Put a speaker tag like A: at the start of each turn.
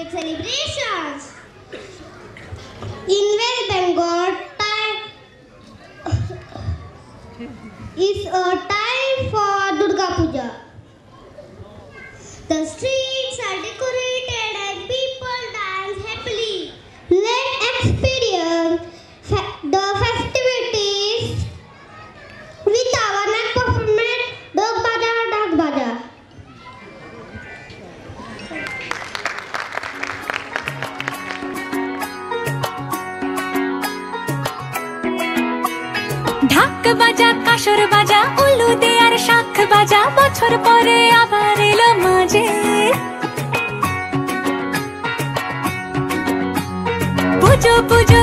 A: with celebrations. In West Bengal, time is a time for Durga Puja. The streets are decorated and people dance happily. Let's experience the festivities with our next performance, Dog Baja, Dag Baja.
B: ঢাক বাজা কাসর বাজা উলু দে আর শাখ বাজা বছর পরে আবার এলো মাঝে পুজো পুজো